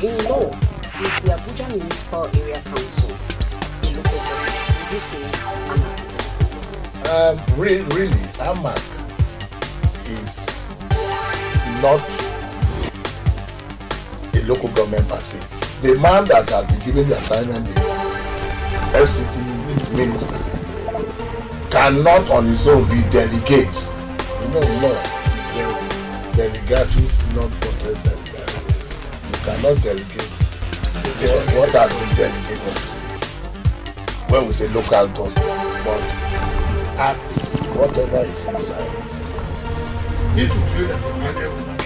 in law, is the Abuja Municipal Area Council a local government? Would you say AMAC is a local government? Really, AMAC is not a local government per se. The man that has been given the assignment, the FCT minister, cannot on his own be delegate. Delegates not protect delegates. You cannot delegate what has been delegated. When we say local government, but acts, whatever is inside. If you feel that the market will not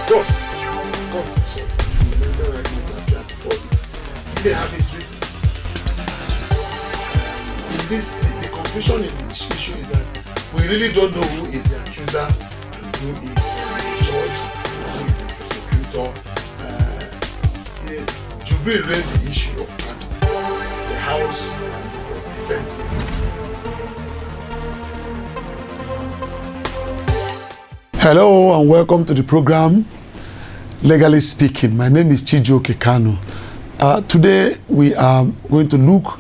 of course, it's so. Fundamental right movement to afford it. They have its reasons. In this, the confusion in this issue is that we really don't know who is the accuser and who is the judge, who is the prosecutor. Jubril raised the issue of the house was defensive. Hello and welcome to the program, Legally Speaking. My name is Chijioke Kanu. Today we are going to look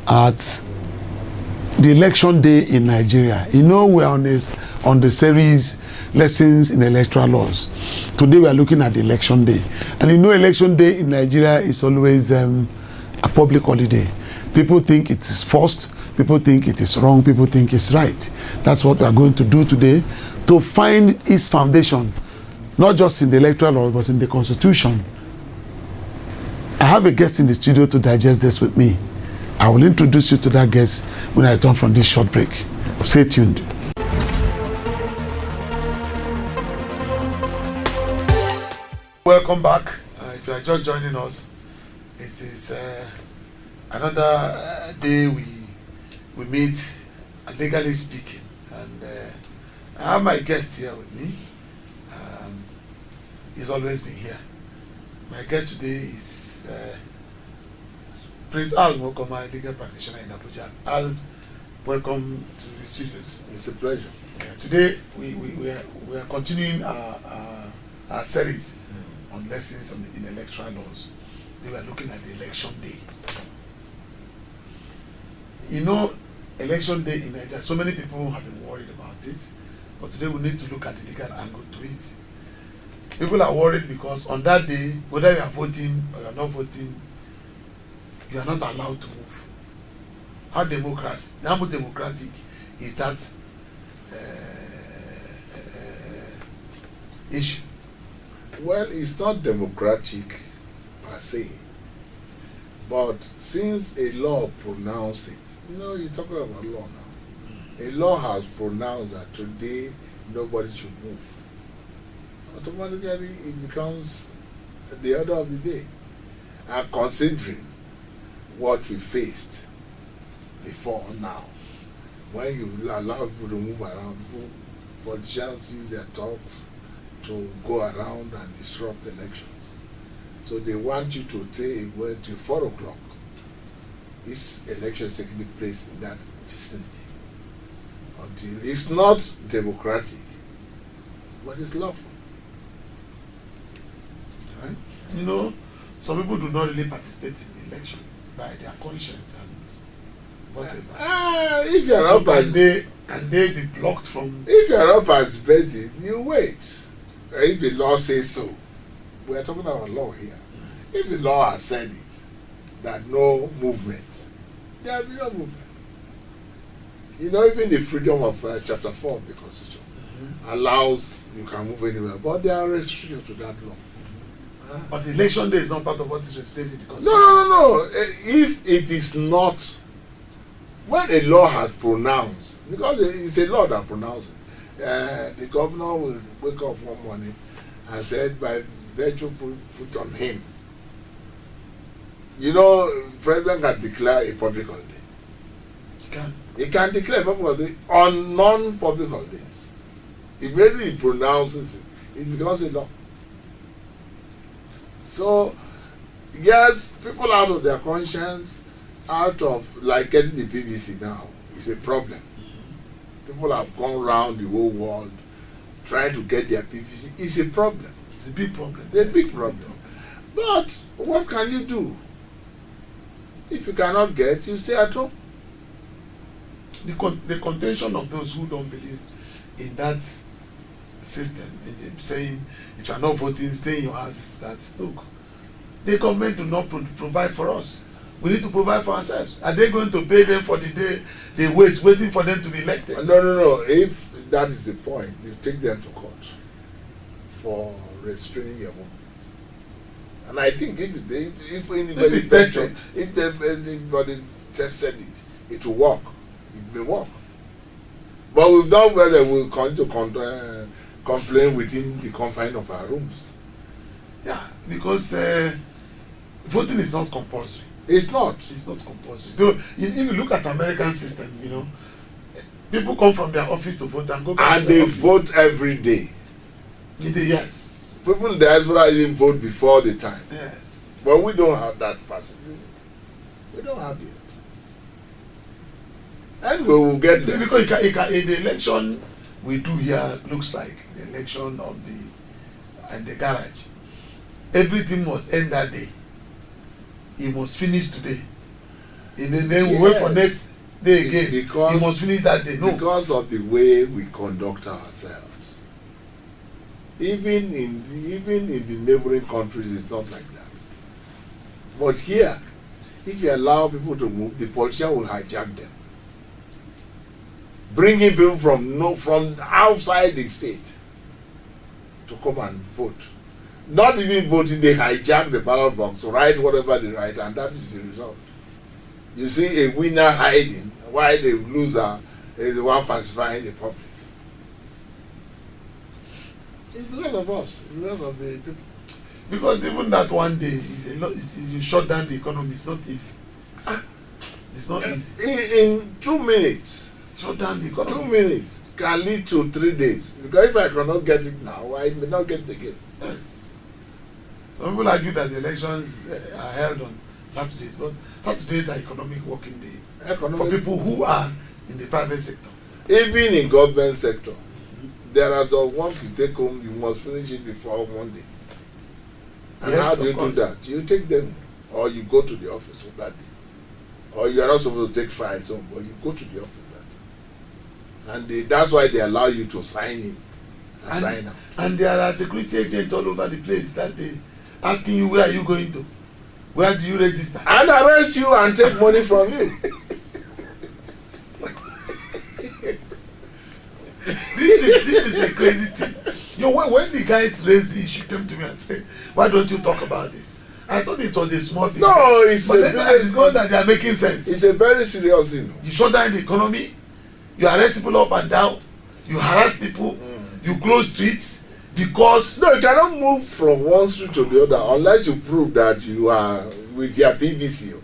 at the election day in Nigeria. You know, we are on the series Lessons in Electoral Laws. Today we are looking at the election day. And you know, election day in Nigeria is always a public holiday. People think it is forced, people think it is wrong, people think it's right. That's what we are going to do today, to find its foundation, not just in the electoral law, but in the Constitution. I have a guest in the studio to digest this with me. I will introduce you to that guest when I return from this short break. Stay tuned. Welcome back. If you are just joining us, it is another day we meet, Legally Speaking. And I have my guest here with me. He's always been here. My guest today is Prince Al Mokoma, legal practitioner in Abuja. Al, welcome to the studios. It's a pleasure. Today we are continuing our series on lessons in electoral laws. We were looking at the election day. You know, election day in Nigeria, so many people have been worried about it, but today we need to look at the legal angle to it. People are worried because on that day, whether you are voting or you are not voting, you are not allowed to move. How democratic is that issue? Well, it's not democratic per se, but since a law pronounced it, you know, you're talking about law now. A law has pronounced that today nobody should move. Automatically it becomes the order of the day. And considering what we faced before now, when you allow people to move around, politicians use their talks to go around and disrupt elections. So they want you to take well till 4 o'clock. This election is taking place in that vicinity. Until it's not democratic, but it's lawful. Right? You know, some people do not really participate in the election by their conscience and whatever. If you are So not can they be blocked from? if you are not participating, you wait. If the law says so, we are talking about law here. If the law has said it, that no movement, there will be no movement. You know, even the freedom of chapter 4 of the Constitution allows you can move anywhere, but there are restrictions to that law. But the election day is not part of what is restricted in the Constitution. No. If it is not, when a law has pronounced, because it's a law that pronounces, the governor will wake up one morning and said, by virtue put on him. You know, the president can declare a public holiday. He can declare a public holiday on non-public holidays. Immediately he pronounces it, it becomes a law. So, yes, people out of their conscience, out of, like getting the PVC now, is a problem. People have gone around the whole world trying to get their PVC. It's a problem. It's a big problem. It's a big problem. But what can you do? If you cannot get, you stay at home. The contention of those who don't believe in that system, in them saying if you are not voting, stay in your house, is that look, the government do not provide for us. We need to provide for ourselves. Are they going to pay them for the day they waiting for them to be elected? No. If that is the point, you take them to court for restraining your movement. And I think if anybody tested, if anybody tested it, it will work. It may work. But we've done whether we'll come to complain within the confines of our rooms. Yeah, because voting is not compulsory. It's not. It's not compulsory. Though, if you look at American system, you know, people come from their office to vote and go back And to their they office. vote every day. Yes. People in the diaspora even vote before the time. Yes. But we don't have that facility. We don't have it. And we will get there. Because the election we do here looks like the election of the garage. Everything must end that day. It must finish today. And then we wait for next day again. Because it must finish that day. No. Because of the way we conduct ourselves. Even in the neighboring countries, it's not like that. But here, if you allow people to move, the politician will hijack them. Bringing people from outside the state to come and vote. Not even voting, they hijack the ballot box, write whatever they write, and that is the result. You see a winner hiding, while the loser is the one pacifying the public. It's because of us, it's because of the people. Because even that one day is a lot. You shut down the economy. It's not easy. It's not easy. In 2 minutes, Shut down the economy. 2 minutes can lead to 3 days. Because if I cannot get it now, I may not get it again. Yes. Some people argue that the elections are held on Saturdays, but Saturdays are economic working day for people who are in the private sector. Even in government sector, there are the work you take home, you must finish it before Monday. And Yes, how do you of course. do that? You take them, or you go to the office on that day. Or you are not supposed to take files home, but you go to the office that day. And that's why they allow you to sign in and sign out. And there are security agents all over the place that day asking you, where are you going to? Where do you register? And arrest you and take money from you. This is a crazy thing. You know, when the guys raised the issue, came to me and said, why don't you talk about this? I thought it was a small thing. No, it's but a later I very, discovered that they are making sense. it's a very serious thing. You shut down the economy, you arrest people up and down, you harass people, you close streets because No, you cannot move from one street to the other unless you prove that you are with your PVC.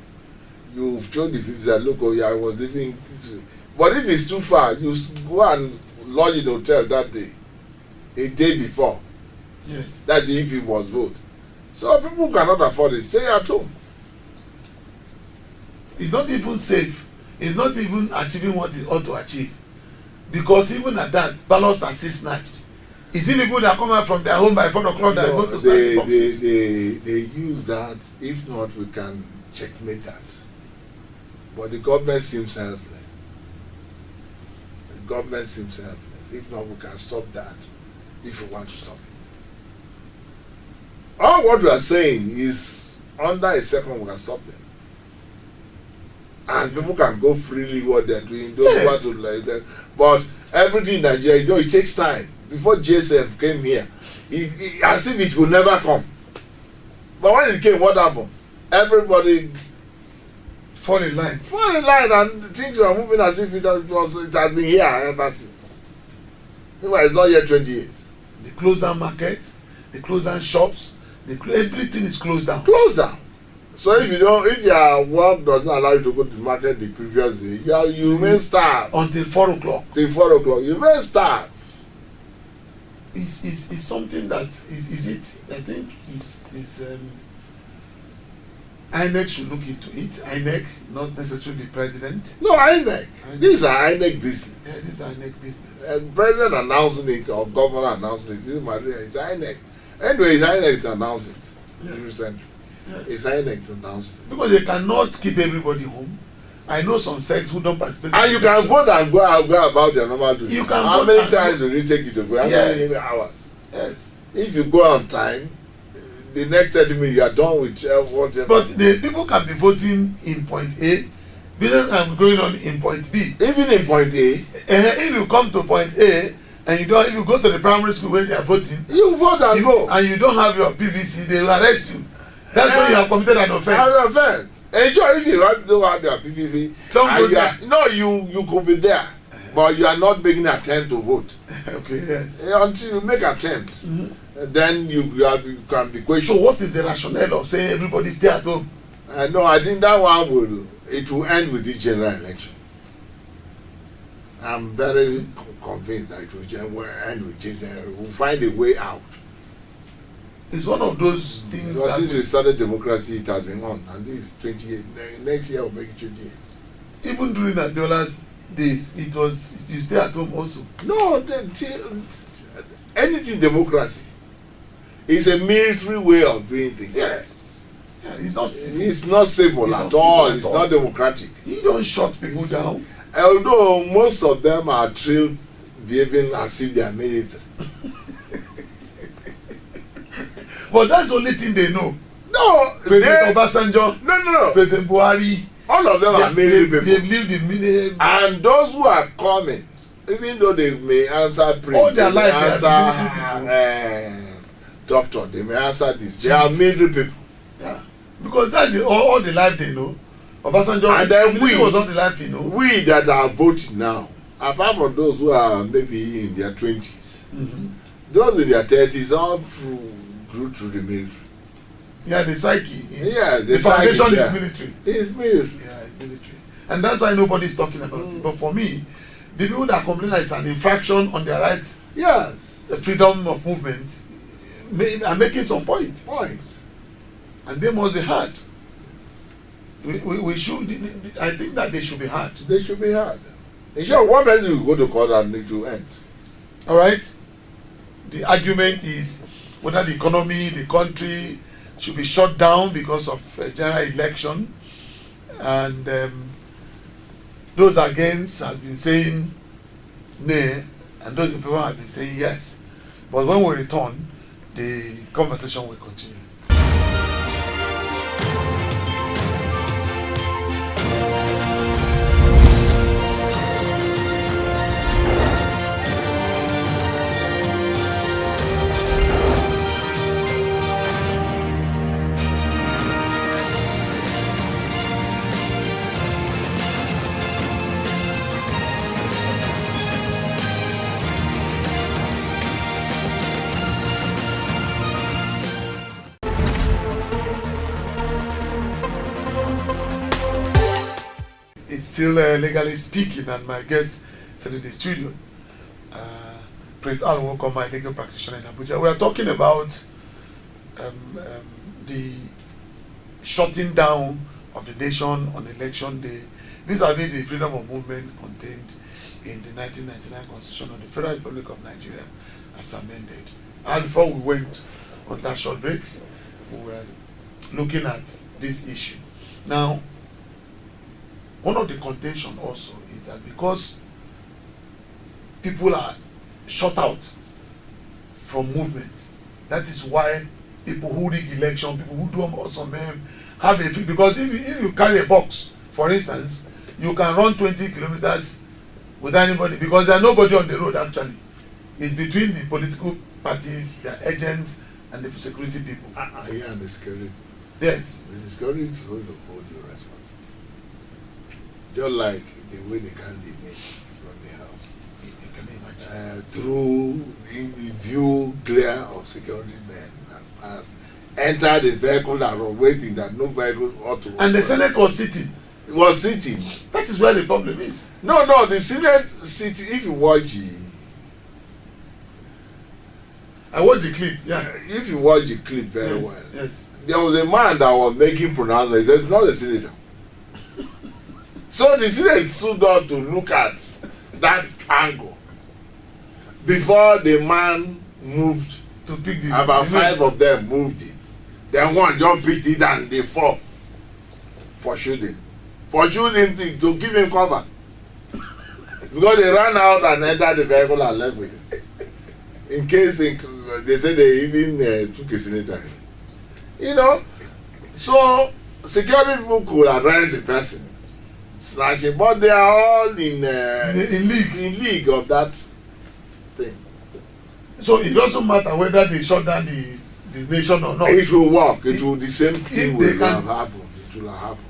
You've shown the PVC that look, oh yeah, I was living this way. But if it's too far, you go and lodge in a hotel that day, a day before. yes, That's if it was vote. So people cannot afford it. Stay at home. it's not even safe. It's not even achieving what it ought to achieve. Because even at that, ballots are still snatched. Is it people that come out from their home by 4 o'clock that No, go to snatch the boxes? they use that. If not, we can checkmate that. But the government seems helpless. The government seems helpless. If not, we can stop that if we want to stop it. All what we are saying is under a second we can stop them. And people can go freely what they're doing. Those who want to like that. But everything in Nigeria, you know, it takes time. Before GSM came here, as if it will never come. But when it came, what happened? Everybody Fall in line. fall in line and things are moving as if it has been here ever since. Meanwhile, it's not yet 20 years. They close down markets, they close down shops, everything is closed down. Close down. So if your work does not allow you to go to the market the previous day, you remain starved Until 4 o'clock. till 4 o'clock. You remain starved. It's something that is it. I think is INEC should look into it. INEC, not necessarily the president. No, INEC. These are INEC business. Yeah, this is INEC business. And president announcing it or governor announcing it. This is Maria. It's INEC. Anyway, it's INEC to announce it. recently. Yes. It's INEC to announce it. Because they cannot keep everybody home. I know some sects who don't participate. And you can vote and go about your normal duty. You can How vote many and times go- will it take you to vote? How Yes. many hours? Yes. If you go on time, the next 30 minutes you are done with whatever. But the people can be voting in point A, business can be going on in point B. Even in point A, If you come to point A and you don't, if you go to the primary school where they are voting, you vote and go. and you don't have your PVC, they will arrest you. That's when you have committed an offence. As offense. Enjoy if you don't have their PVC. Don't and go you are- there. No, you could be there, but you are not making an attempt to vote. Okay, yes. Until you make attempt, then you can be So questioned. what is the rationale of saying everybody stay at home? No, I think that one will end with the general election. I'm very convinced that it will end with general. We'll find a way out. It's one of those things Because since we that started democracy, it has been on, and this is 28. Next year we'll make it 28. even during Abiola's days, it was you stay at home also. No, anything democracy is a military way of doing things. Yes. Yeah, it's not civil. It's not civil It's at not all. civil at It's all. not democratic. You don't shut people down. Although most of them are drilled behaving as if they are military. But that's the only thing they know. No, President Obasanjo, no. President Buhari, All of them are military they've people. lived in many. And those who are coming, even though they may answer priest, All their they may life they are answer doctor, they may answer this. They are military people. Yeah. Because that's all the life they know. Obasanjo, And then it we- was all the life he know. We that are voting now, apart from those who are maybe in their 20s, those in their 30s all grew through the military. Yeah, the psyche. Is, Yeah, the psyche, foundation yeah. is military. It's military. Yeah, it's military. And that's why nobody's talking about it. But for me, the people that complain that it's an infraction on their rights, Yes. the freedom of movement, are making some point. Points. And they must be heard. We should, I think that they should be heard. They should be heard. In short, one person will go to court and it will end. All right? The argument is whether the economy, the country should be shut down because of a general election. And those against has been saying nay, and those in favor have been saying yes. But when we return, the conversation will continue. It's still legally speaking, and my guest is in the studio. Prince Al Welcome, my legal practitioner in Abuja. We are talking about the shutting down of the nation on election day. These are the freedom of movement contained in the 1999 Constitution of the Federal Republic of Nigeria as amended. And before we went on that short break, we were looking at this issue. Now, one of the contention also is that because people are shut out from movement, that is why people who rig election, people who do awesome have a feel. Because if you carry a box, for instance, you can run 20 kilometers without anybody, because there's nobody on the road actually. It's between the political parties, their agents, and the security people. Yeah, the security. Yes. The security is going to hold you responsible. Just like the way they can be made from the house. You can imagine. Through the view glare of security men and passed, enter the vehicle and were waiting that no vehicle ought to. And the Senate was sitting. It was sitting. That is where the problem is. No, the Senate sitting, if you watch I watched the clip, yeah. if you watch the clip very Yes, well, yes. there was a man that was making pronouncements. He said, not a senator. So the Senate stood up to look at that angle before the man moved. To pick the About the five next. of them moved in. Then one just beat it and they fall for shooting. For shooting to give him cover. Because they ran out and entered the vehicle and left with it. In case they said they even took a senator. You know, so security people could arrest a person, snatch it, but they are all in league of that thing. So it doesn't matter whether they shut down the nation or not. It will work. It will, the same thing will have happened. It will have happened.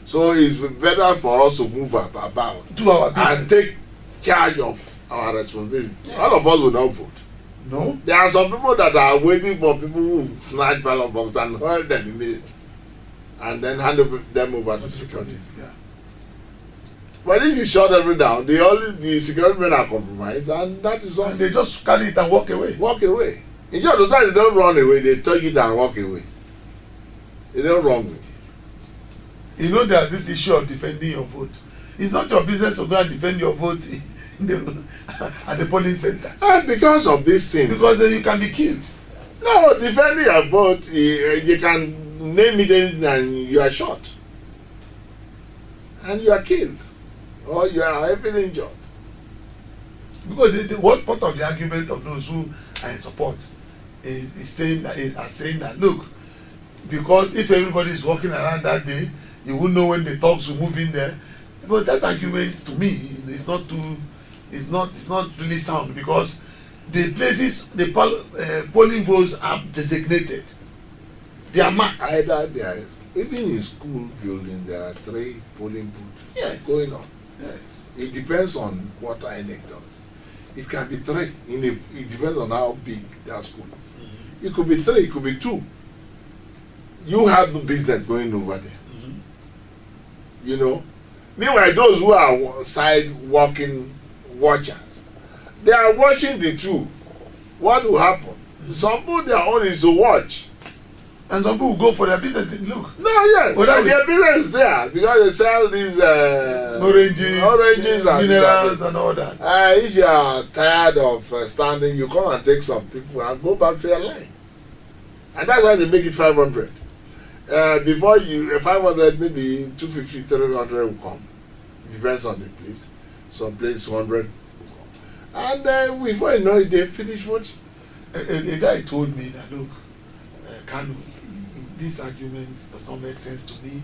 So it's better for us to move about Do our business. and take charge of our responsibility. All of us will not vote. No. There are some people that are waiting for people who snatch ballot box and hold them immediately, and then hand them over to security. Yeah. But if you shut everything down, the security men are compromised, and that is all. And they just carry it and walk away. Walk away. In just the time they don't run away, they take it and walk away. They don't run with it. You know, there's this issue of defending your vote. It's not your business to go and defend your vote at the polling center. And because of this thing, Because then you can be killed. no, defending your vote, you can name it anything and you are shot. And you are killed. Or you are heavily injured. Because what part of the argument of those who are in support is saying that look, because if everybody is walking around that day, you won't know when the thugs will move in there. But that argument to me is not really sound, because the places the polling votes are designated. They are marked. Either they are, even in school buildings, there are 3 polling booths Yes. going on. Yes. It depends on what INEC does. It can be 3. It depends on how big that school is. It could be 3, it could be 2. You have no business going over there. You know. Meanwhile, those who are side walking watchers, they are watching the 2. What will happen? Some people, their own is to watch. And some people go for their business. Look, No, yes, Well, their business is there because they sell these oranges and minerals and all that. if you are tired of standing, you come and take some people and go back to your line. And that's why they make it 500. Before you, 500, maybe 250, 300 will come. It depends on the place. Some place 100 will come. And before you know it, they finish voting. A guy told me that, look, Kanu, this argument does not make sense to me.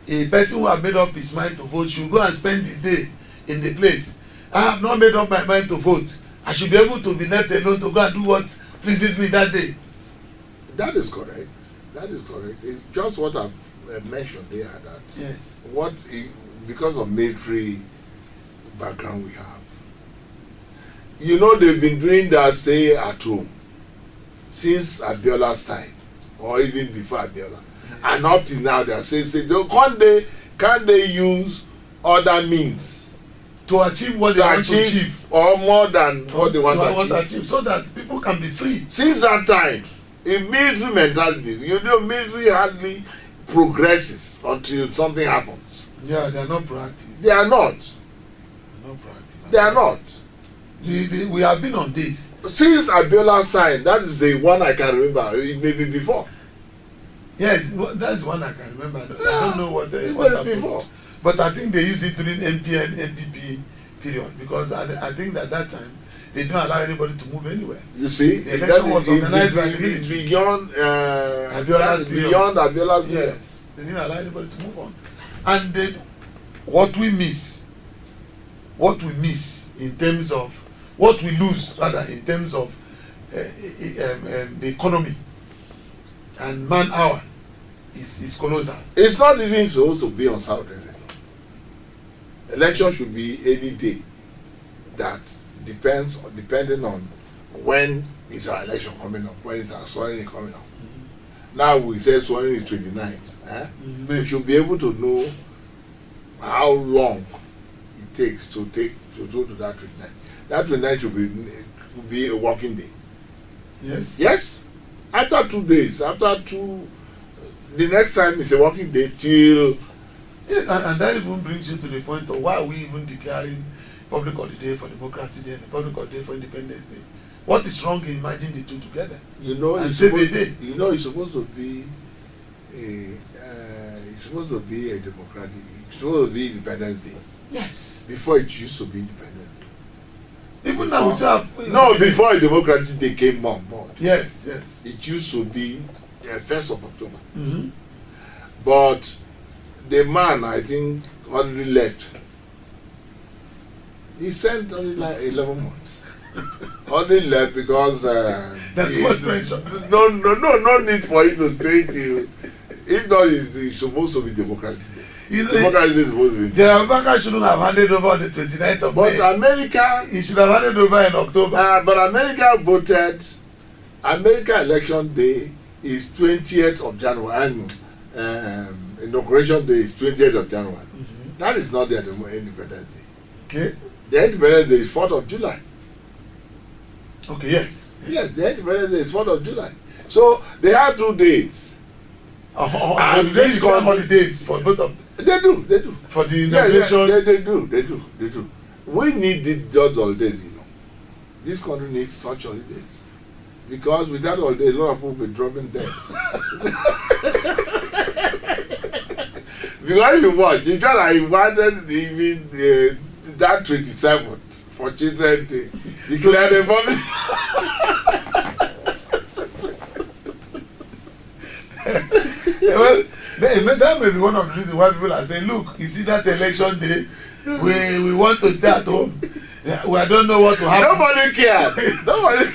A person who has made up his mind to vote should go and spend his day in the place. I have not made up my mind to vote. I should be able to be left alone to go and do what pleases me that day. That is correct. That is correct. It's just what I've mentioned there, that Yes. because of military background we have. You know, they've been doing that stay at home since Abiola's time, or even before Abiola. And up till now, they are saying, can't they use other means To achieve what they want to achieve. or more than what they want to achieve? So that people can be free. Since that time, in military mentality, you know, military hardly progresses until something happens. Yeah, they are not proactive. They are not. They're not proactive. They are not. We have been on this. Since Abiola's time, that is the one I can remember. It may be before. Yes, that's one I can remember. I don't know what Before. before. But I think they used it during MPN, MPP period, because I think that time they don't allow anybody to move anywhere. You see, The election was organized by it's beyond Abiola's period. beyond Abiola's period. Yes, they didn't allow anybody to move on. And then what we miss in terms of what we lose rather in terms of the economy and man hour is colossal. It's not even supposed to be on Saturdays. Election should be any day. That depending on when is our election coming up, when is our swearing coming up. Now we say swearing is 29th. We should be able to know how long it takes to go to that 29th. That 29th should be a working day. Yes. Yes. After 2 days, the next time is a working day till. Yes, and that even brings you to the point of why are we even declaring public holiday for Democracy Day and public holiday for Independence Day. What is wrong in merging the two together? You know, And it's save a supposed, day. you know, it's supposed to be it's supposed to be a democratic. It's supposed to be Independence Day. Yes. Before it used to be Independence Day. Even now we still have. No, before a Democratic Day came on board. Yes, yes. It used to be 1st of October. Mm-hmm. But the man, I think, already left. He spent only like 11 months. Already left because That's what pressure. no need for you to stay till. If not, it's supposed to be Democratic Day. Democratic Day is supposed to be. General Baka shouldn't have handed over on the 29th of But May. America, He should have handed over in October. but America voted. America election day is 20th of January, and inauguration day is 20th of January. Mm-hmm. That is not their Independence Day. Okay. The Independence Day is 4th of July. Okay. Yes. Yes, the Independence Day is 4th of July. So they have 2 days. And these got holidays for both of them. They do. For the Yeah, inauguration. they do. We need those holidays, you know. This country needs such holidays. Because without holidays, a lot of people will be dropping dead. Because you watch, you know, I wanted even that 27th for Children's Day. Declared a public. Well, that may be one of the reasons why people are saying, look, you see that election day, we want to stay at home. I don't know what to happen. Nobody cared. Nobody.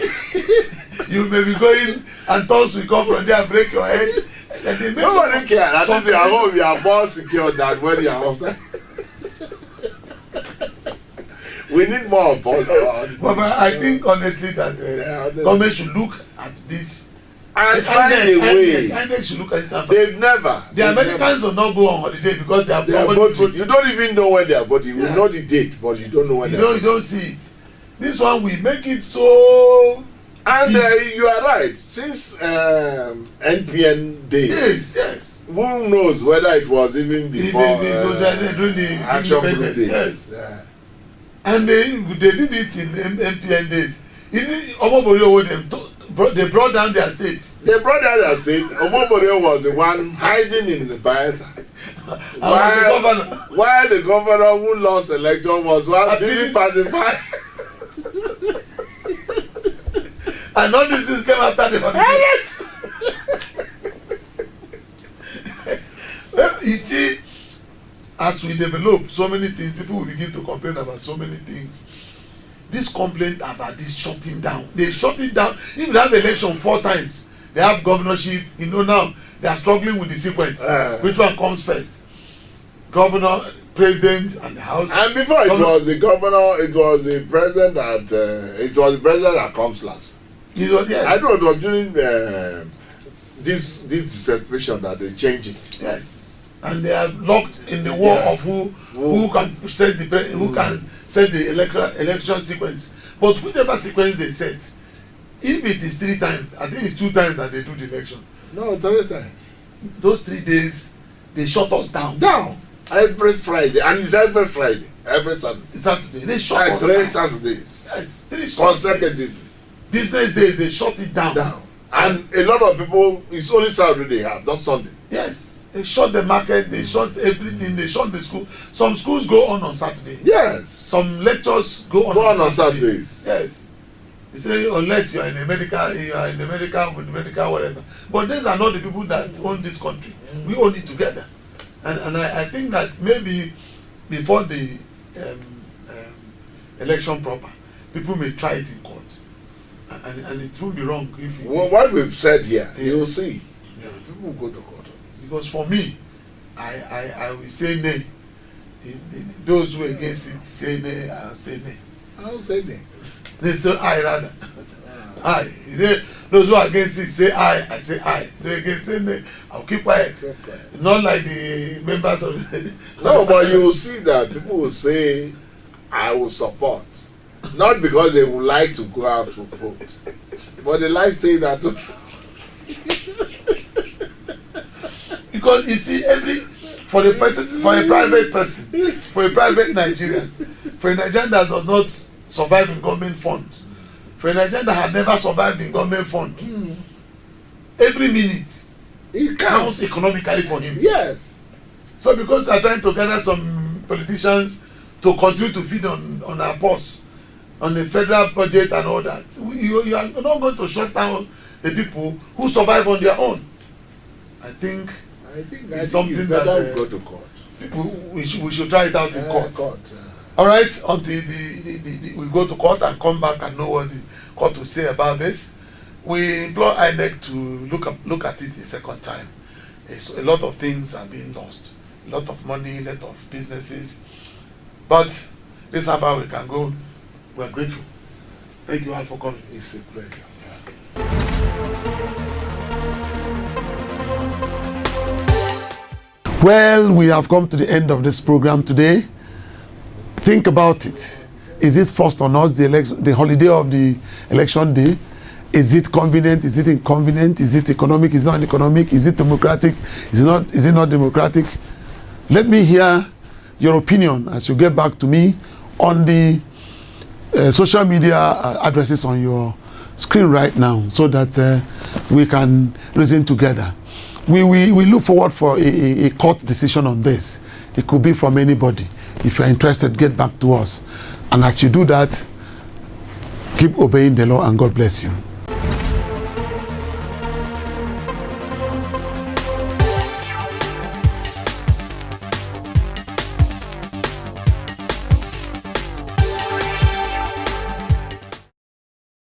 You may be going and thoughts will come from there and break your head. Nobody cared. I think you are home, you are more secure than when you are outside. We need more of all. But I think honestly that government should look at this and find a way. INEC should look at this. They've never. The Americans will not go on holiday because they are voting. You don't even know when they are voting. You know the date, but you don't know when they are voting. You don't see it. This one we make it so. And you are right. Since NPN days. Yes. Who knows whether it was even before during the action group independence, days. yes. Yeah. And they did it in NPN days. Even Omobori they brought down their state. They brought down their state. Omobori was the one hiding in the Bayelsa. While the governor who lost election was one busy pacifying. And all these things came after the holiday. You see, as we develop so many things, people will begin to complain about so many things. This complaint about this shutting down, they shut it down. If they have election 4 times, they have governorship. You know now they are struggling with the sequence. Which one comes first? Governor, president, and the house. And before it was the governor, it was the president that comes last. It was, yes. I know it was during this dispensation that they changed it. Yes. And they are locked in the war of who can set the election sequence. But whichever sequence they set, if it is 3 times, I think it's 2 times that they do the election. No, 3 times. Those 3 days, they shut us down. Every Friday, and it's every Friday, every Saturday. They shut us 3 down. Saturdays. Yes, 3 consecutively. Business days, they shut it down. And a lot of people, it's only Saturday they have, not Sunday. Yes. They shut the market, they shut everything, they shut the school. Some schools go on Saturday. Yes. Some lectures go on Saturdays. Yes. They say unless you are in the medical, with medical whatever. But these are not the people that own this country. We own it together. And I think that maybe before the election proper, people may try it in court. And it won't be wrong if what we've said here, you'll see. Yeah. People will go to court. Because for me, I will say nay. Those who are against it say nay, I'll say nay. I'll say nay. They say aye rather. Aye. Those who are against it say aye, I say aye. They against say nay, I'll keep quiet. Okay. Not like the members of the No, but you will see that people will say I will support. Not because they would like to go out to vote. But they like saying that too. Because you see, for a private person, for a private Nigerian, for a Nigerian that does not survive in government funds, For a Nigerian that had never survived in government fund, every minute He counts counts. economically for him. Yes. So because we are trying to gather some politicians to continue to feed on our purse, on the federal budget and all that, you are not going to shut down the people who survive on their own. I think It's something it's that, better we go to court. we should try it out in court. Court. All right, until we go to court and come back and know what the court will say about this. We implore INEC to look at it a second time. A lot of things are being lost, a lot of money, a lot of businesses, but this is how far we can go. We are grateful. Thank you all for coming. It's a pleasure. Well, we have come to the end of this program today. Think about it. Is it forced on us, the holiday of the election day? Is it convenient? Is it inconvenient? Is it economic? Is it not economic? Is it democratic? Is it not democratic? Let me hear your opinion as you get back to me on the social media addresses on your screen right now, so that we can reason together. We look forward for a court decision on this. It could be from anybody. If you're interested, get back to us. And as you do that, keep obeying the law, and God bless you.